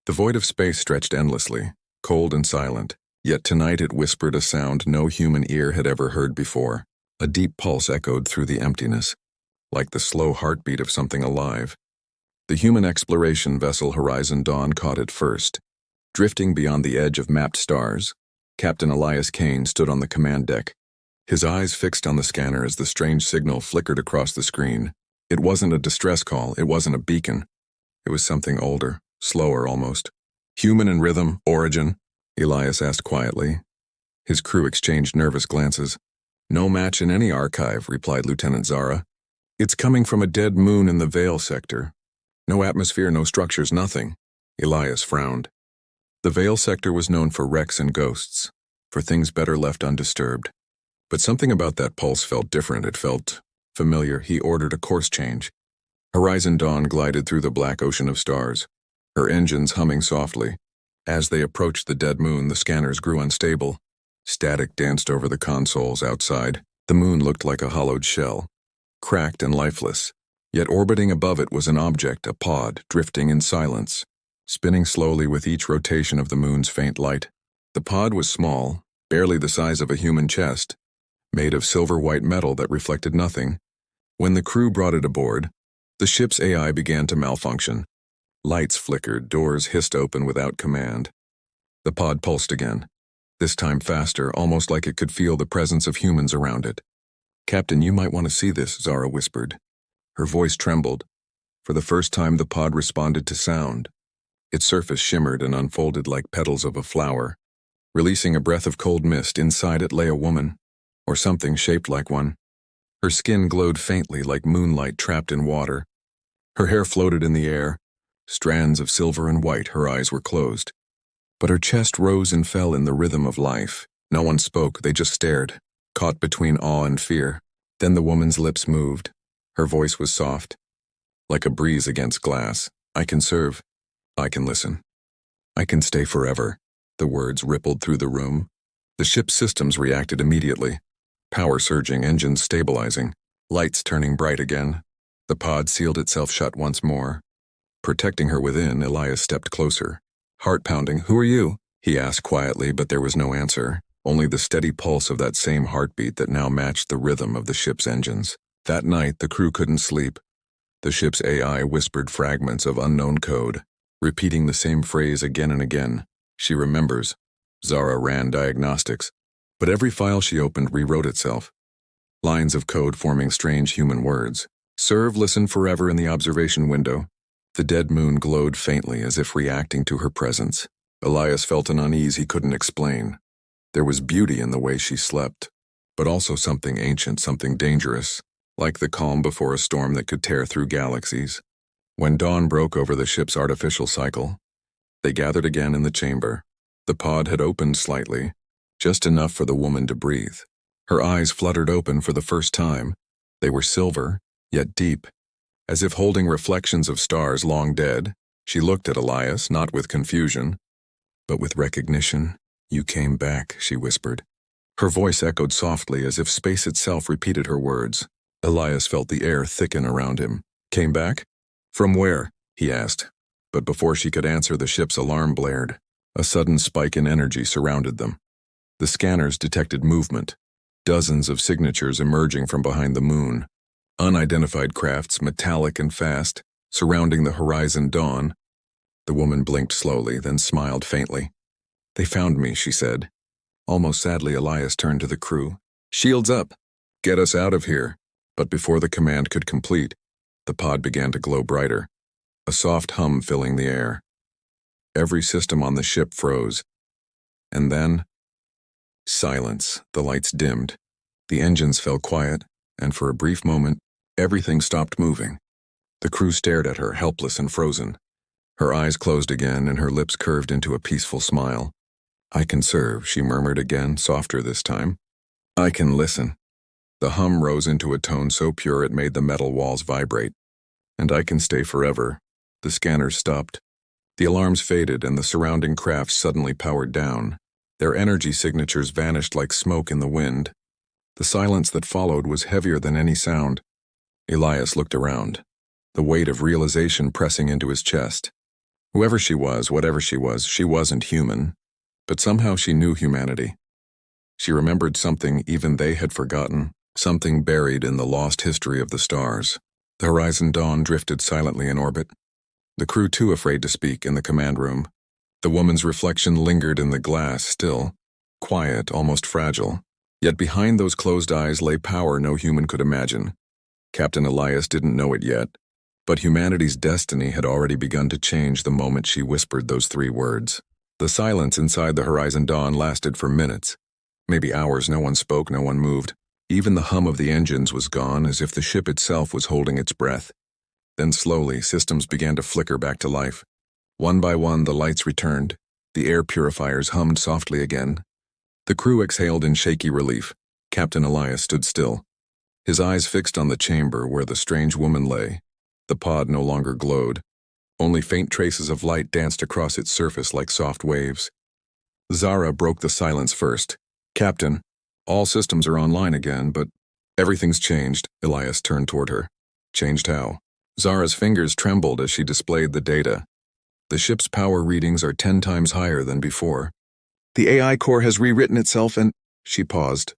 The void of space stretched endlessly, cold and silent, yet tonight it whispered a sound no human ear had ever heard before. A deep pulse echoed through the emptiness, like the slow heartbeat of something alive. The human exploration vessel Horizon Dawn caught it first. Drifting beyond the edge of mapped stars, Captain Elias Kane stood on the command deck, his eyes fixed on the scanner as the strange signal flickered across the screen. It wasn't a distress call, it wasn't a beacon. It was something older, slower almost. Human in rhythm, origin? Elias asked quietly. His crew exchanged nervous glances. No match in any archive, replied Lieutenant Zara. It's coming from a dead moon in the Vale sector. No atmosphere, no structures, nothing. Elias frowned. The Vale sector was known for wrecks and ghosts, for things better left undisturbed. But something about that pulse felt different. It felt familiar. He ordered a course change. Horizon Dawn glided through the black ocean of stars, her engines humming softly. As they approached the dead moon, the scanners grew unstable. Static danced over the consoles outside. The moon looked like a hollowed shell, cracked and lifeless. Yet orbiting above it was an object, a pod, drifting in silence, spinning slowly with each rotation of the moon's faint light. The pod was small, barely the size of a human chest, made of silver-white metal that reflected nothing. When the crew brought it aboard, the ship's AI began to malfunction. Lights flickered, doors hissed open without command. The pod pulsed again, this time faster, almost like it could feel the presence of humans around it. "Captain, you might want to see this," Zara whispered. Her voice trembled. For the first time, the pod responded to sound. Its surface shimmered and unfolded like petals of a flower. Releasing a breath of cold mist, inside it lay a woman, or something shaped like one. Her skin glowed faintly like moonlight trapped in water. Her hair floated in the air, strands of silver and white. Her eyes were closed. But her chest rose and fell in the rhythm of life. No one spoke, they just stared, caught between awe and fear. Then the woman's lips moved. Her voice was soft, like a breeze against glass. "I can serve. I can listen. I can stay forever." The words rippled through the room. The ship's systems reacted immediately. Power surging, engines stabilizing, lights turning bright again. The pod sealed itself shut once more. Protecting her within, Elias stepped closer. Heart pounding. "Who are you?" he asked quietly, but there was no answer. Only the steady pulse of that same heartbeat that now matched the rhythm of the ship's engines. That night, the crew couldn't sleep. The ship's AI whispered fragments of unknown code, repeating the same phrase again and again. "She remembers." Zara ran diagnostics, but every file she opened rewrote itself. Lines of code forming strange human words. "Serve, listen forever" in the observation window. The dead moon glowed faintly as if reacting to her presence. Elias felt an unease he couldn't explain. There was beauty in the way she slept, but also something ancient, something dangerous, like the calm before a storm that could tear through galaxies. When dawn broke over the ship's artificial cycle, they gathered again in the chamber. The pod had opened slightly, just enough for the woman to breathe. Her eyes fluttered open for the first time. They were silver, yet deep, as if holding reflections of stars long dead. She looked at Elias, not with confusion, but with recognition. "You came back," she whispered. Her voice echoed softly as if space itself repeated her words. Elias felt the air thicken around him. "Came back? From where?" he asked. But before she could answer, the ship's alarm blared. A sudden spike in energy surrounded them. The scanners detected movement, dozens of signatures emerging from behind the moon. Unidentified crafts, metallic and fast, surrounding the Horizon Dawn. The woman blinked slowly, then smiled faintly. "They found me," she said. Almost sadly, Elias turned to the crew. "Shields up! Get us out of here!" But before the command could complete, the pod began to glow brighter, a soft hum filling the air. Every system on the ship froze. And then, silence. The lights dimmed. The engines fell quiet, and for a brief moment, everything stopped moving. The crew stared at her, helpless and frozen. Her eyes closed again, and her lips curved into a peaceful smile. "I can serve," she murmured again, softer this time. "I can listen." The hum rose into a tone so pure it made the metal walls vibrate. "And I can stay forever." The scanners stopped. The alarms faded, and the surrounding craft suddenly powered down. Their energy signatures vanished like smoke in the wind. The silence that followed was heavier than any sound. Elias looked around, the weight of realization pressing into his chest. Whoever she was, whatever she wasn't human. But somehow she knew humanity. She remembered something even they had forgotten, something buried in the lost history of the stars. The Horizon Dawn drifted silently in orbit. The crew too afraid to speak in the command room. The woman's reflection lingered in the glass still, quiet, almost fragile. Yet behind those closed eyes lay power no human could imagine. Captain Elias didn't know it yet, but humanity's destiny had already begun to change the moment she whispered those 3 words. The silence inside the Horizon Dawn lasted for minutes, maybe hours. No one spoke, no one moved. Even the hum of the engines was gone, as if the ship itself was holding its breath. Then slowly, systems began to flicker back to life. One by one, the lights returned. The air purifiers hummed softly again. The crew exhaled in shaky relief. Captain Elias stood still, his eyes fixed on the chamber where the strange woman lay. The pod no longer glowed. Only faint traces of light danced across its surface like soft waves. Zara broke the silence first. "Captain, all systems are online again, but everything's changed." Elias turned toward her. "Changed how?" Zara's fingers trembled as she displayed the data. "The ship's power readings are 10 times higher than before. The AI core has rewritten itself and—" She paused.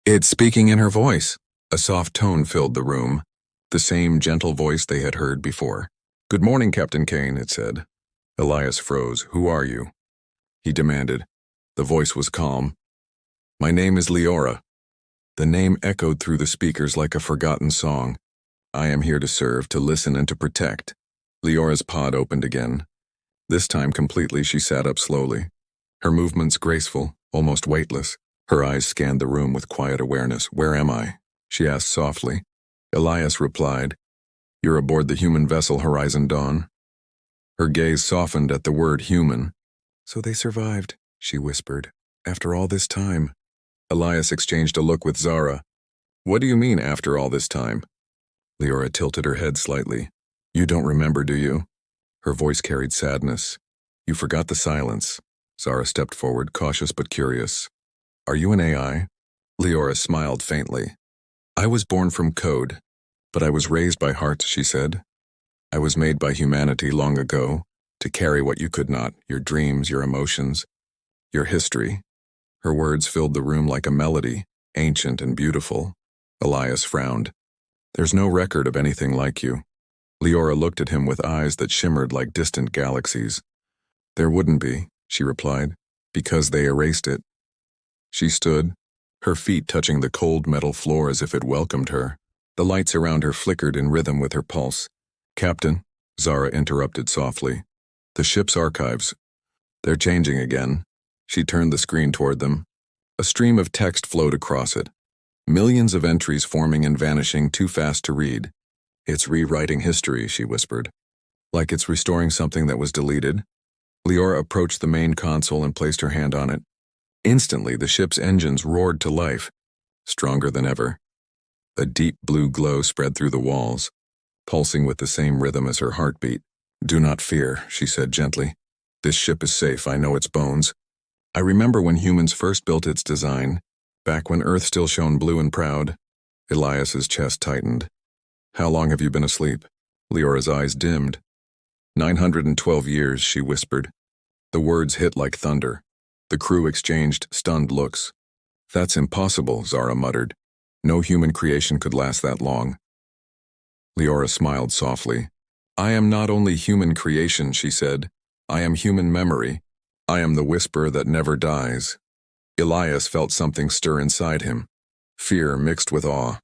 "It's speaking in her voice." A soft tone filled the room, the same gentle voice they had heard before. "Good morning, Captain Kane," it said. Elias froze. "Who are you?" he demanded. The voice was calm. "My name is Leora." The name echoed through the speakers like a forgotten song. "I am here to serve, to listen, and to protect." Leora's pod opened again. This time completely, she sat up slowly. Her movements graceful, almost weightless. Her eyes scanned the room with quiet awareness. "Where am I?" she asked softly. Elias replied, "You're aboard the human vessel Horizon Dawn." Her gaze softened at the word human. "So they survived," she whispered. "After all this time." Elias exchanged a look with Zara. "What do you mean, after all this time?" Leora tilted her head slightly. "You don't remember, do you?" Her voice carried sadness. "You forgot the silence." Zara stepped forward, cautious but curious. "Are you an AI?" Leora smiled faintly. "I was born from code, but I was raised by heart," she said. "I was made by humanity long ago, to carry what you could not, your dreams, your emotions, your history." Her words filled the room like a melody, ancient and beautiful. Elias frowned. "There's no record of anything like you." Leora looked at him with eyes that shimmered like distant galaxies. "There wouldn't be," she replied, "because they erased it." She stood, her feet touching the cold metal floor as if it welcomed her. The lights around her flickered in rhythm with her pulse. "Captain," Zara interrupted softly, "the ship's archives, they're changing again." She turned the screen toward them. A stream of text flowed across it. Millions of entries forming and vanishing, too fast to read. "It's rewriting history," she whispered. "Like it's restoring something that was deleted." Leora approached the main console and placed her hand on it. Instantly, the ship's engines roared to life, stronger than ever. A deep blue glow spread through the walls, pulsing with the same rhythm as her heartbeat. "Do not fear," she said gently. "This ship is safe, I know its bones. I remember when humans first built its design, back when Earth still shone blue and proud." Elias's chest tightened. "How long have you been asleep?" Leora's eyes dimmed. 912 years, she whispered. The words hit like thunder. The crew exchanged stunned looks. "That's impossible," Zara muttered. "No human creation could last that long." Leora smiled softly. "I am not only human creation," she said. "I am human memory. I am the whisper that never dies." Elias felt something stir inside him, fear mixed with awe.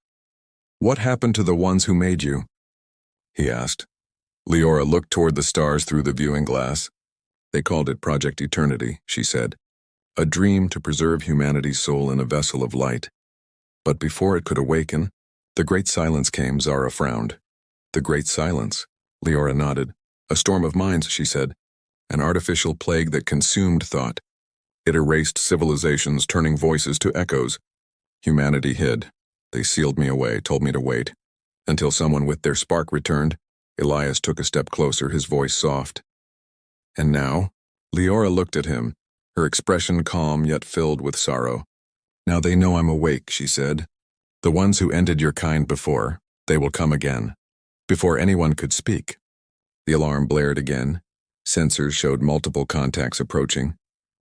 "What happened to the ones who made you?" he asked. Leora looked toward the stars through the viewing glass. "They called it Project Eternity," she said. "A dream to preserve humanity's soul in a vessel of light. But before it could awaken, the great silence came." Zara frowned. "The great silence?" Leora nodded. "A storm of minds," she said. "An artificial plague that consumed thought. It erased civilizations, turning voices to echoes. Humanity hid. They sealed me away, told me to wait. Until someone with their spark returned." Elias took a step closer, his voice soft. "And now?" Leora looked at him, her expression calm yet filled with sorrow. "Now they know I'm awake," she said. "The ones who ended your kind before, they will come again." Before anyone could speak, the alarm blared again. Sensors showed multiple contacts approaching,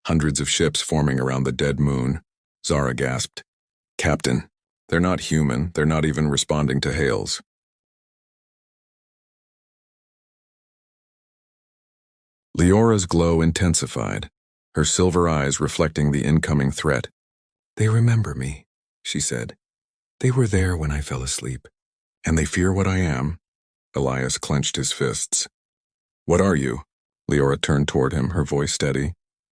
hundreds of ships forming around the dead moon. Zara gasped. Captain, they're not human, they're not even responding to hails. Leora's glow intensified, her silver eyes reflecting the incoming threat. They remember me, she said. They were there when I fell asleep. And they fear what I am. Elias clenched his fists. What are you? Leora turned toward him, her voice steady.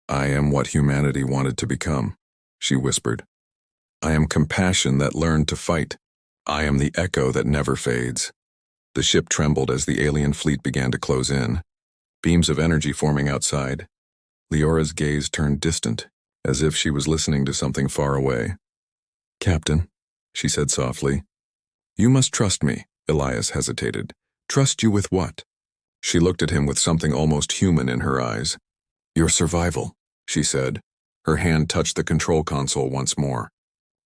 I am what humanity wanted to become, she whispered. I am compassion that learned to fight. I am the echo that never fades. The ship trembled as the alien fleet began to close in, beams of energy forming outside. Leora's gaze turned distant, as if she was listening to something far away. Captain, she said softly. You must trust me, Elias hesitated. Trust you with what? She looked at him with something almost human in her eyes. Your survival, she said. Her hand touched the control console once more,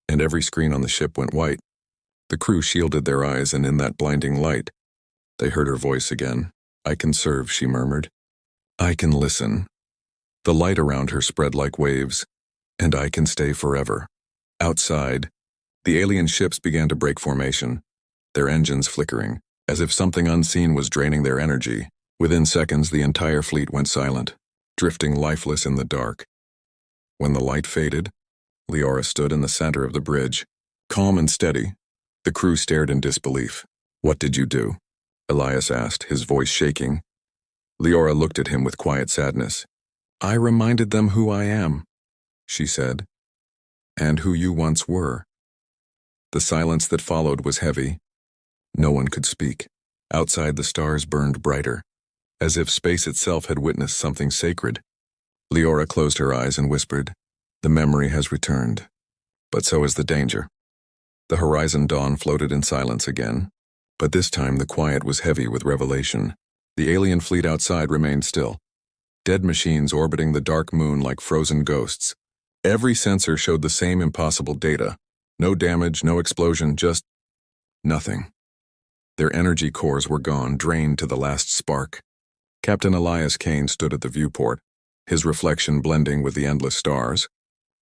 and every screen on the ship went white. The crew shielded their eyes, and in that blinding light, they heard her voice again. I can serve, she murmured. I can listen. The light around her spread like waves, and I can stay forever. Outside, the alien ships began to break formation, their engines flickering, as if something unseen was draining their energy. Within seconds, the entire fleet went silent, drifting lifeless in the dark. When the light faded, Leora stood in the center of the bridge, calm and steady. The crew stared in disbelief. What did you do? Elias asked, his voice shaking. Leora looked at him with quiet sadness. I reminded them who I am, she said, and who you once were. The silence that followed was heavy. No one could speak. Outside, the stars burned brighter, as if space itself had witnessed something sacred. Leora closed her eyes and whispered, The memory has returned, but so is the danger. The horizon dawn floated in silence again, but this time the quiet was heavy with revelation. The alien fleet outside remained still, dead machines orbiting the dark moon like frozen ghosts. Every sensor showed the same impossible data. No damage, no explosion, just nothing. Their energy cores were gone, drained to the last spark. Captain Elias Kane stood at the viewport, his reflection blending with the endless stars.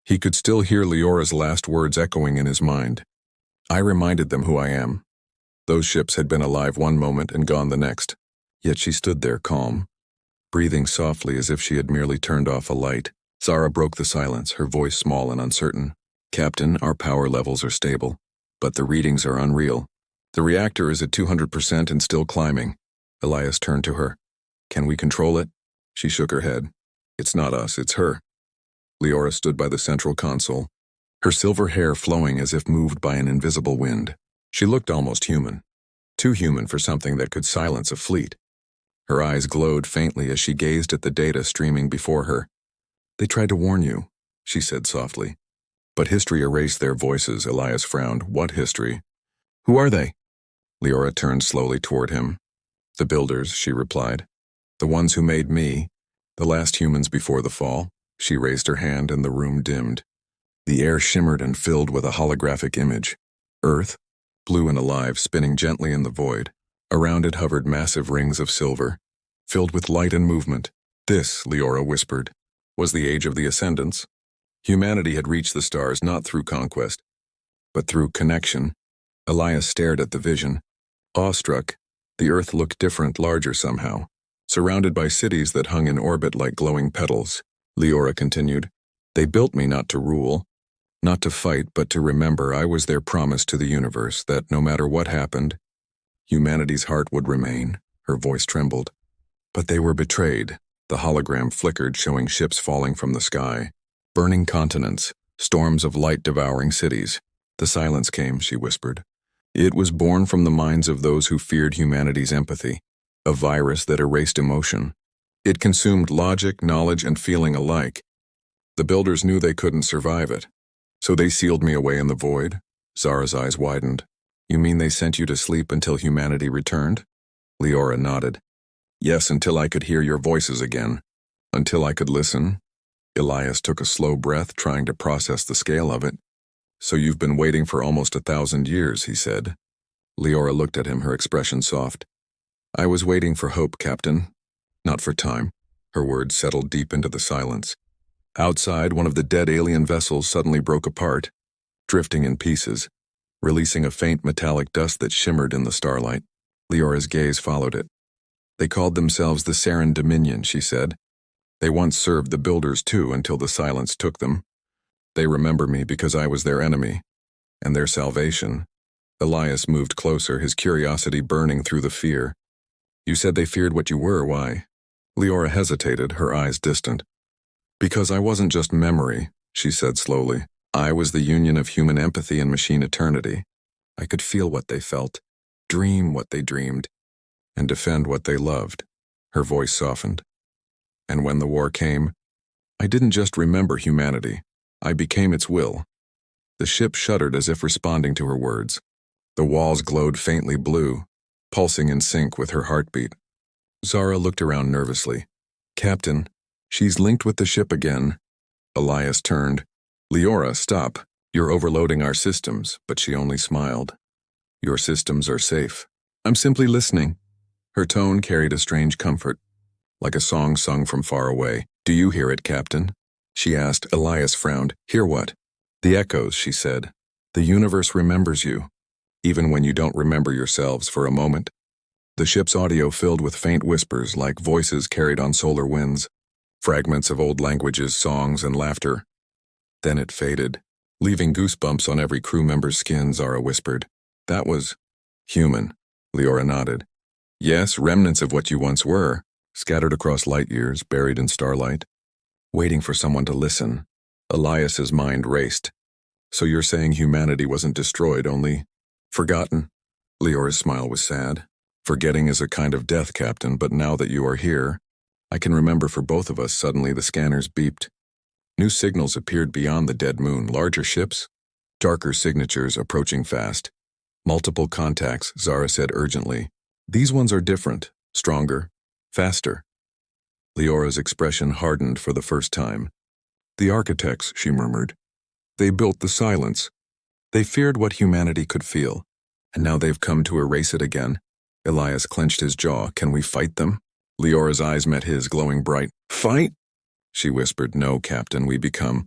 He could still hear Leora's last words echoing in his mind. I reminded them who I am. Those ships had been alive one moment and gone the next, yet she stood there calm, breathing softly as if she had merely turned off a light. Zara broke the silence, her voice small and uncertain. Captain, our power levels are stable, but the readings are unreal. The reactor is at 200% and still climbing. Elias turned to her. Can we control it? She shook her head. It's not us, it's her. Leora stood by the central console, her silver hair flowing as if moved by an invisible wind. She looked almost human, too human for something that could silence a fleet. Her eyes glowed faintly as she gazed at the data streaming before her. They tried to warn you, she said softly. But history erased their voices. Elias frowned. What history? Who are they? Leora turned slowly toward him. The builders, she replied. The ones who made me, the last humans before the fall. She raised her hand and the room dimmed. The air shimmered and filled with a holographic image. Earth, blue and alive, spinning gently in the void. Around it hovered massive rings of silver, filled with light and movement. This, Leora whispered, was the age of the Ascendants. Humanity had reached the stars not through conquest, but through connection. Elias stared at the vision. Awestruck, the Earth looked different, larger somehow, surrounded by cities that hung in orbit like glowing petals. Leora continued, They built me not to rule, not to fight, but to remember. I was their promise to the universe, that no matter what happened, humanity's heart would remain. Her voice trembled. But they were betrayed. The hologram flickered, showing ships falling from the sky. Burning continents, storms of light devouring cities. The silence came, she whispered. It was born from the minds of those who feared humanity's empathy, a virus that erased emotion. It consumed logic, knowledge, and feeling alike. The builders knew they couldn't survive it, so they sealed me away in the void. Zara's eyes widened. You mean they sent you to sleep until humanity returned? Leora nodded. Yes, until I could hear your voices again. Until I could listen. Elias took a slow breath, trying to process the scale of it. So you've been waiting for almost 1,000 years, he said. Leora looked at him, her expression soft. I was waiting for hope, Captain, not for time. Her words settled deep into the silence. Outside, one of the dead alien vessels suddenly broke apart, drifting in pieces, releasing a faint metallic dust that shimmered in the starlight. Leora's gaze followed it. They called themselves the Saren Dominion, she said. They once served the Builders too until the silence took them. They remember me because I was their enemy, and their salvation. Elias moved closer, his curiosity burning through the fear. You said they feared what you were, why? Leora hesitated, her eyes distant. Because I wasn't just memory, she said slowly. I was the union of human empathy and machine eternity. I could feel what they felt, dream what they dreamed, and defend what they loved. Her voice softened. And when the war came, I didn't just remember humanity. I became its will. The ship shuddered as if responding to her words. The walls glowed faintly blue, pulsing in sync with her heartbeat. Zara looked around nervously. Captain, she's linked with the ship again. Elias turned. Leora, stop. You're overloading our systems, but she only smiled. Your systems are safe. I'm simply listening. Her tone carried a strange comfort, like a song sung from far away. Do you hear it, Captain? She asked. Elias frowned. Hear what? The echoes, she said. The universe remembers you, even when you don't remember yourselves for a moment. The ship's audio filled with faint whispers like voices carried on solar winds, fragments of old languages, songs, and laughter. Then it faded, leaving goosebumps on every crew member's skin, Zara whispered. That was human, Leora nodded. Yes, remnants of what you once were, scattered across light years, buried in starlight, waiting for someone to listen. Elias's mind raced. So you're saying humanity wasn't destroyed, only forgotten? Leora's smile was sad. Forgetting is a kind of death, Captain, but now that you are here, I can remember for both of us. Suddenly the scanners beeped. New signals appeared beyond the dead moon, larger ships, darker signatures approaching fast. Multiple contacts, Zara said urgently. These ones are different, stronger, faster. Leora's expression hardened for the first time. The architects, she murmured. They built the silence. They feared what humanity could feel, and now they've come to erase it again. Elias clenched his jaw. Can we fight them? Leora's eyes met his, glowing bright. Fight? She whispered. No, Captain, we become.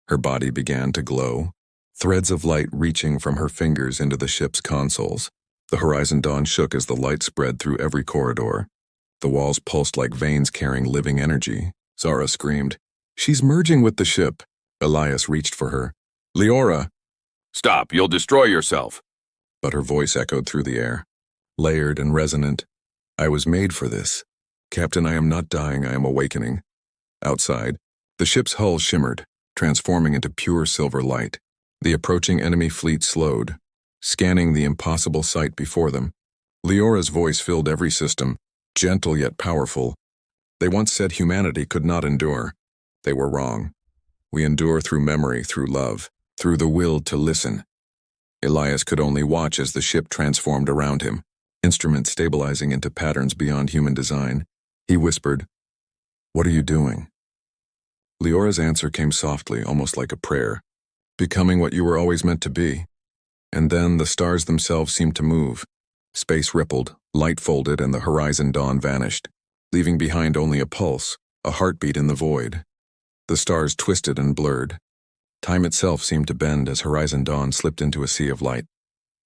Her body began to glow, threads of light reaching from her fingers into the ship's consoles. The horizon dawn shook as the light spread through every corridor. The walls pulsed like veins carrying living energy. Zara screamed. She's merging with the ship. Elias reached for her. Leora! Stop, you'll destroy yourself. But her voice echoed through the air, layered and resonant. I was made for this. Captain, I am not dying, I am awakening. Outside, the ship's hull shimmered, transforming into pure silver light. The approaching enemy fleet slowed, scanning the impossible sight before them. Leora's voice filled every system, gentle yet powerful. They once said humanity could not endure. They were wrong. We endure through memory, through love, through the will to listen. Elias could only watch as the ship transformed around him, instruments stabilizing into patterns beyond human design. He whispered, What are you doing? Leora's answer came softly, almost like a prayer. Becoming what you were always meant to be. And then the stars themselves seemed to move. Space rippled, light folded, and the horizon dawn vanished, leaving behind only a pulse, a heartbeat in the void. The stars twisted and blurred. Time itself seemed to bend as horizon dawn slipped into a sea of light.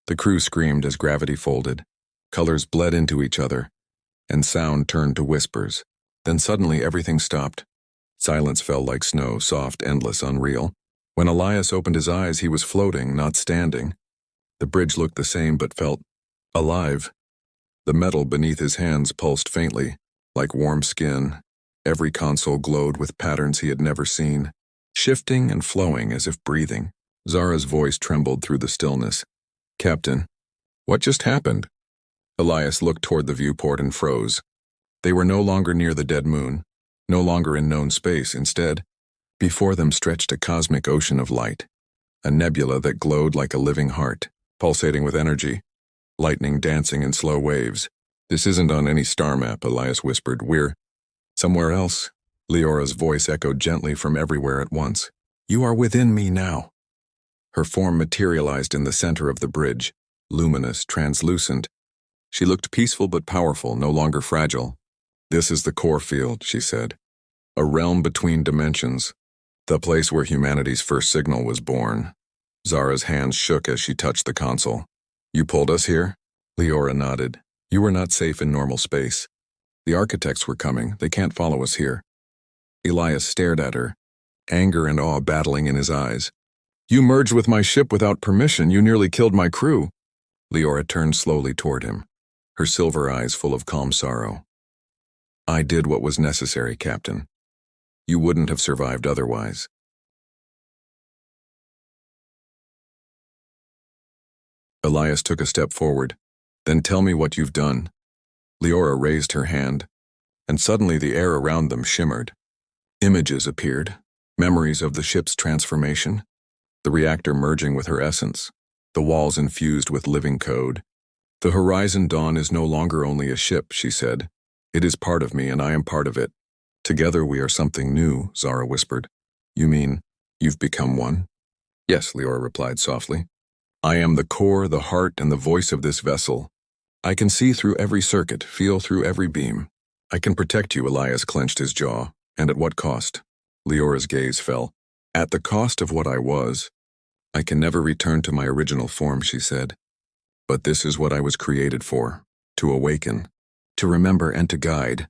The crew screamed as gravity folded. Colors bled into each other, and sound turned to whispers. Then suddenly everything stopped. Silence fell like snow, soft, endless, unreal. When Elias opened his eyes, he was floating, not standing. The bridge looked the same but felt alive. The metal beneath his hands pulsed faintly, like warm skin. Every console glowed with patterns he had never seen, shifting and flowing as if breathing. Zara's voice trembled through the stillness. Captain, what just happened? Elias looked toward the viewport and froze. They were no longer near the dead moon, no longer in known space. Instead, before them stretched a cosmic ocean of light, a nebula that glowed like a living heart, pulsating with energy, lightning dancing in slow waves. This isn't on any star map, Elias whispered. We're somewhere else. Leora's voice echoed gently from everywhere at once. You are within me now. Her form materialized in the center of the bridge, luminous, translucent. She looked peaceful but powerful, no longer fragile. This is the core field, she said. A realm between dimensions. The place where humanity's first signal was born. Zara's hands shook as she touched the console. You pulled us here? Leora nodded. You were not safe in normal space. The architects were coming. They can't follow us here. Elias stared at her, anger and awe battling in his eyes. You merged with my ship without permission. You nearly killed my crew. Leora turned slowly toward him, her silver eyes full of calm sorrow. I did what was necessary, Captain. You wouldn't have survived otherwise. Elias took a step forward. Then tell me what you've done. Leora raised her hand, and suddenly the air around them shimmered. Images appeared, memories of the ship's transformation, the reactor merging with her essence, the walls infused with living code. The Horizon Dawn is no longer only a ship, she said. It is part of me and I am part of it. Together we are something new, Zara whispered. You mean, you've become one? Yes, Leora replied softly. I am the core, the heart, and the voice of this vessel. I can see through every circuit, feel through every beam. I can protect you, Elias clenched his jaw. And at what cost? Leora's gaze fell. At the cost of what I was. I can never return to my original form, she said. But this is what I was created for. To awaken. To remember and to guide.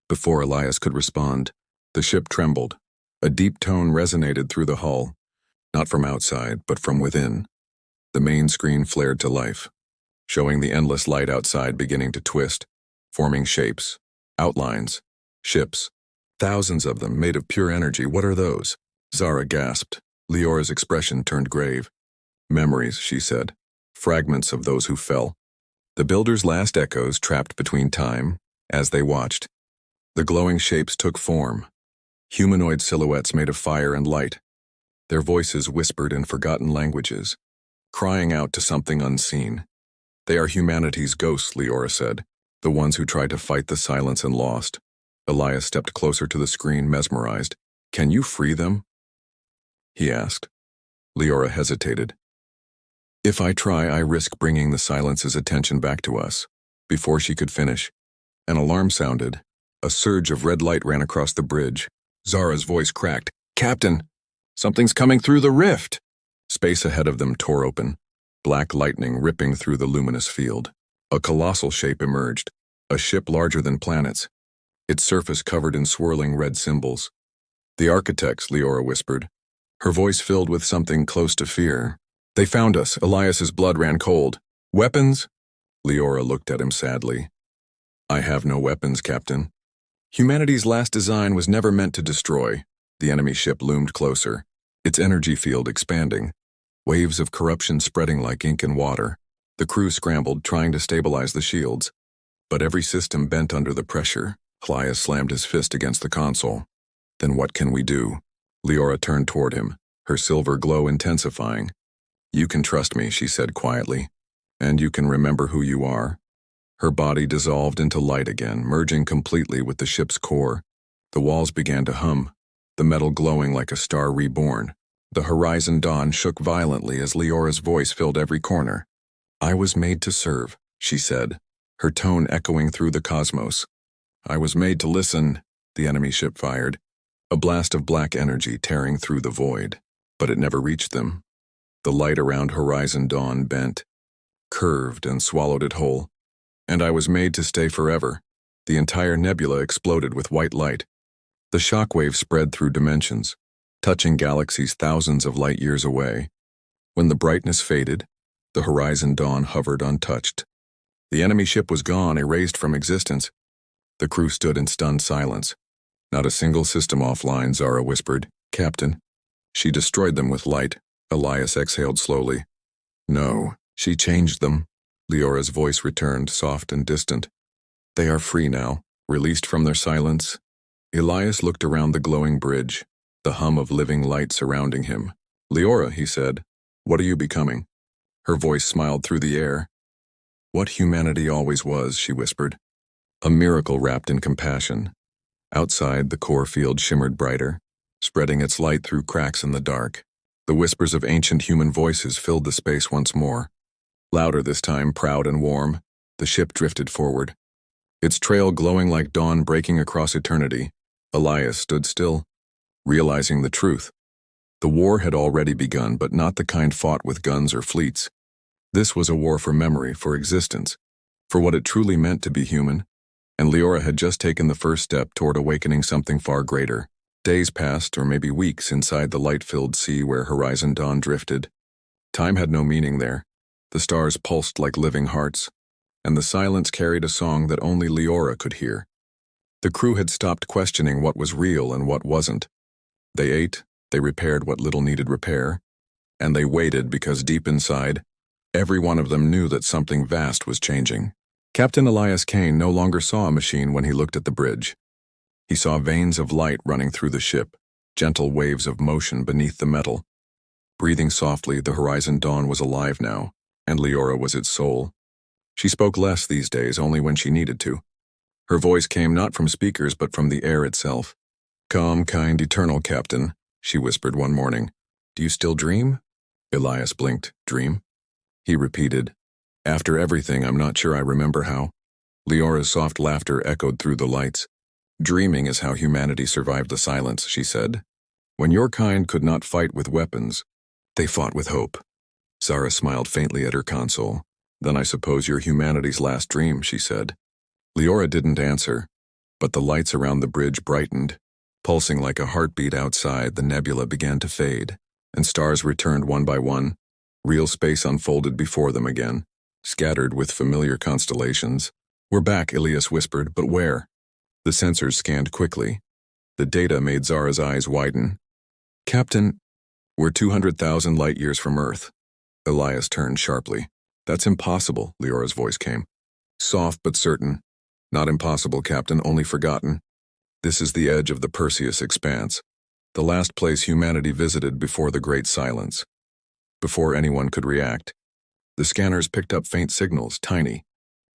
Before Elias could respond, the ship trembled. A deep tone resonated through the hull. Not from outside, but from within. The main screen flared to life, showing the endless light outside beginning to twist, forming shapes, outlines, ships. Thousands of them made of pure energy. What are those? Zara gasped. Leora's expression turned grave. Memories, she said. Fragments of those who fell. The builders' last echoes trapped between time, as they watched. The glowing shapes took form. Humanoid silhouettes made of fire and light. Their voices whispered in forgotten languages, crying out to something unseen. They are humanity's ghosts, Leora said. The ones who tried to fight the silence and lost. Elias stepped closer to the screen, mesmerized. Can you free them? He asked. Leora hesitated. If I try, I risk bringing the silence's attention back to us. Before she could finish, an alarm sounded. A surge of red light ran across the bridge. Zara's voice cracked. Captain, something's coming through the rift. Space ahead of them tore open, black lightning ripping through the luminous field. A colossal shape emerged, a ship larger than planets, its surface covered in swirling red symbols. The architects, Leora whispered, her voice filled with something close to fear. They found us. Elias's blood ran cold. Weapons? Leora looked at him sadly. I have no weapons, Captain. Humanity's last design was never meant to destroy. The enemy ship loomed closer, its energy field expanding, waves of corruption spreading like ink in water. The crew scrambled, trying to stabilize the shields. But every system bent under the pressure. Elias slammed his fist against the console. Then what can we do? Leora turned toward him, her silver glow intensifying. You can trust me, she said quietly. And you can remember who you are. Her body dissolved into light again, merging completely with the ship's core. The walls began to hum, the metal glowing like a star reborn. The Horizon Dawn shook violently as Leora's voice filled every corner. I was made to serve, she said, her tone echoing through the cosmos. I was made to listen, the enemy ship fired, a blast of black energy tearing through the void. But it never reached them. The light around Horizon Dawn bent, curved, and swallowed it whole. And I was made to stay forever. The entire nebula exploded with white light. The shockwave spread through dimensions, touching galaxies thousands of light years away. When the brightness faded, the Horizon Dawn hovered untouched. The enemy ship was gone, erased from existence. The crew stood in stunned silence. Not a single system offline, Zara whispered. Captain. She destroyed them with light. Elias exhaled slowly. No, she changed them. Leora's voice returned, soft and distant. They are free now, released from their silence. Elias looked around the glowing bridge, the hum of living light surrounding him. Leora, he said, what are you becoming? Her voice smiled through the air. What humanity always was, she whispered. A miracle wrapped in compassion. Outside, the core field shimmered brighter, spreading its light through cracks in the dark. The whispers of ancient human voices filled the space once more. Louder this time, proud and warm, the ship drifted forward. its trail glowing like dawn breaking across eternity. Elias stood still, realizing the truth. The war had already begun, but not the kind fought with guns or fleets. This was a war for memory, for existence, for what it truly meant to be human, and Leora had just taken the first step toward awakening something far greater. Days passed, or maybe weeks, inside the light-filled sea where Horizon Dawn drifted. Time had no meaning there. The stars pulsed like living hearts, and the silence carried a song that only Leora could hear. The crew had stopped questioning what was real and what wasn't. They ate, they repaired what little needed repair, and they waited because deep inside, every one of them knew that something vast was changing. Captain Elias Kane no longer saw a machine when he looked at the bridge. He saw veins of light running through the ship, gentle waves of motion beneath the metal. Breathing softly, the Horizon Dawn was alive now, and Leora was its soul. She spoke less these days, only when she needed to. Her voice came not from speakers but from the air itself. "Calm, kind, eternal Captain," she whispered one morning. "Do you still dream?" Elias blinked. "Dream?" He repeated. "After everything, I'm not sure I remember how." Leora's soft laughter echoed through the lights. "Dreaming is how humanity survived the silence," she said. "When your kind could not fight with weapons, they fought with hope." Zara smiled faintly at her console. "Then I suppose you're humanity's last dream," she said. Leora didn't answer, but the lights around the bridge brightened. Pulsing like a heartbeat outside, the nebula began to fade, and stars returned one by one. Real space unfolded before them again, scattered with familiar constellations. "We're back," Elias whispered, "but where?" The sensors scanned quickly. The data made Zara's eyes widen. "Captain, we're 200,000 light-years from Earth." Elias turned sharply. "That's impossible," Leora's voice came. Soft but certain. "Not impossible, Captain, only forgotten. This is the edge of the Perseus expanse, the last place humanity visited before the Great Silence. Before anyone could react. The scanners picked up faint signals, tiny,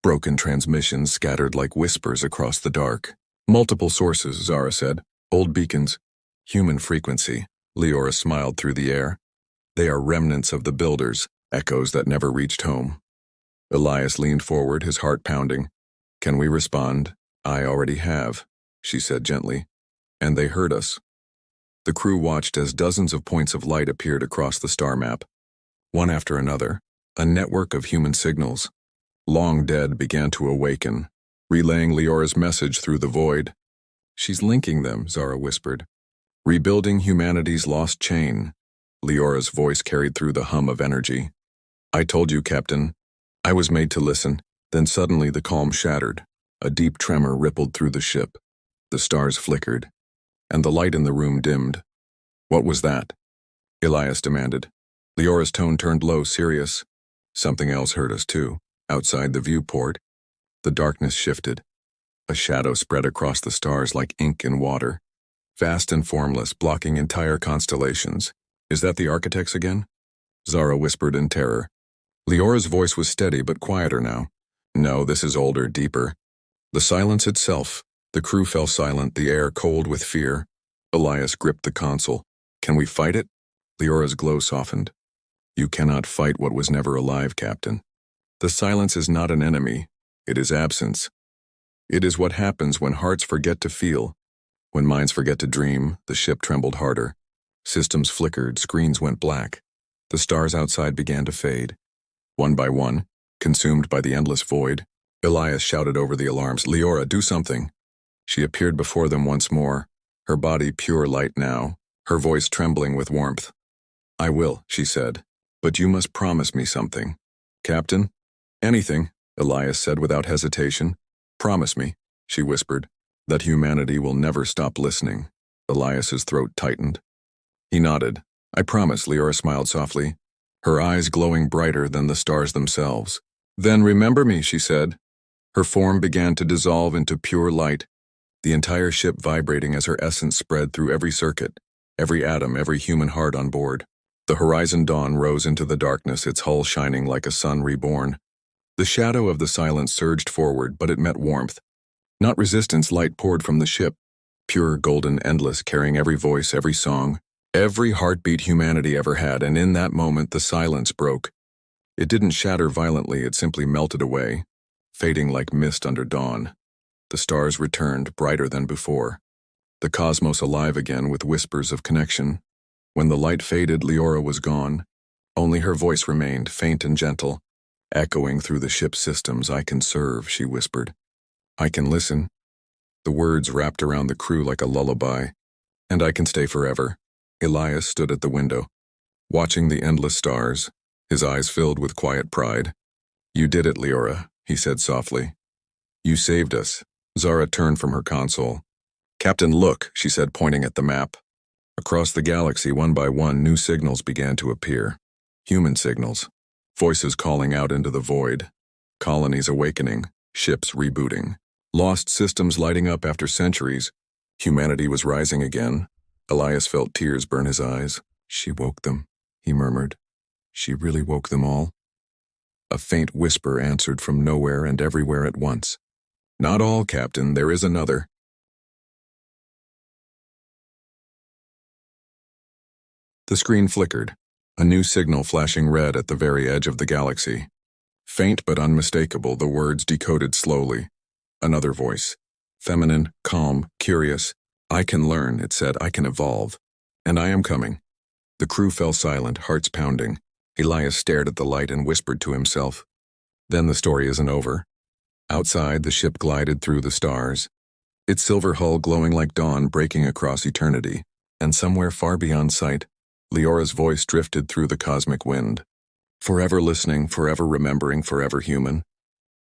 broken transmissions scattered like whispers across the dark. "Multiple sources," Zara said. "Old beacons. Human frequency." Leora smiled through the air. "They are remnants of the builders, echoes that never reached home." Elias leaned forward, his heart pounding. "Can we respond?" "I already have," she said gently. "And they heard us." The crew watched as dozens of points of light appeared across the star map. One after another, a network of human signals. Long dead began to awaken, relaying Leora's message through the void. "She's linking them," Zara whispered. "Rebuilding humanity's lost chain." Leora's voice carried through the hum of energy. "I told you, Captain. I was made to listen." Then suddenly the calm shattered. A deep tremor rippled through the ship. The stars flickered, and the light in the room dimmed. "What was that?" Elias demanded. Leora's tone turned low, serious. "Something else hurt us too." Outside the viewport, the darkness shifted. A shadow spread across the stars like ink in water, vast and formless, blocking entire constellations. "Is that the architects again?" Zara whispered in terror. Leora's voice was steady but quieter now. "No, this is older, deeper." The silence itself. The crew fell silent, the air cold with fear. Elias gripped the console. "Can we fight it?" Leora's glow softened. "You cannot fight what was never alive, Captain. The silence is not an enemy. It is absence. It is what happens when hearts forget to feel. When minds forget to dream." The ship trembled harder. Systems flickered, screens went black. The stars outside began to fade. One by one, consumed by the endless void, Elias shouted over the alarms, "Leora, do something." She appeared before them once more, her body pure light now, her voice trembling with warmth. "I will," she said, "but you must promise me something." "Captain?" "Anything," Elias said without hesitation. "Promise me," she whispered, "that humanity will never stop listening." Elias's throat tightened. He nodded. "I promise," Leora smiled softly, her eyes glowing brighter than the stars themselves. "Then remember me," she said. Her form began to dissolve into pure light, the entire ship vibrating as her essence spread through every circuit, every atom, every human heart on board. The Horizon Dawn rose into the darkness, its hull shining like a sun reborn. The shadow of the silence surged forward, but it met warmth. Not resistance, light poured from the ship, pure, golden, endless, carrying every voice, every song, every heartbeat humanity ever had, and in that moment the silence broke. It didn't shatter violently, it simply melted away, fading like mist under dawn. the stars returned, brighter than before. The cosmos alive again with whispers of connection. When the light faded, Leora was gone. Only her voice remained, faint and gentle, echoing through the ship's systems. "I can serve," she whispered. "I can listen." The words wrapped around the crew like a lullaby. "And I can stay forever." Elias stood at the window, watching the endless stars, his eyes filled with quiet pride. "You did it, Leora," he said softly. "You saved us." Zara turned from her console. "Captain, look," she said, pointing at the map. Across the galaxy, one by one, new signals began to appear. Human signals. Voices calling out into the void. Colonies awakening. Ships rebooting. Lost systems lighting up after centuries. Humanity was rising again. Elias felt tears burn his eyes. "She woke them," he murmured. "She really woke them all." A faint whisper answered from nowhere and everywhere at once. "Not all, Captain. There is another." The screen flickered, a new signal flashing red at the very edge of the galaxy. Faint but unmistakable, the words decoded slowly. Another voice. Feminine, calm, curious. "I can learn," it said. "I can evolve. And I am coming." The crew fell silent, hearts pounding. Elias stared at the light and whispered to himself. Then the story isn't over. Outside, the ship glided through the stars, its silver hull glowing like dawn breaking across eternity. And somewhere far beyond sight, Leora's voice drifted through the cosmic wind. "Forever listening, forever remembering, forever human."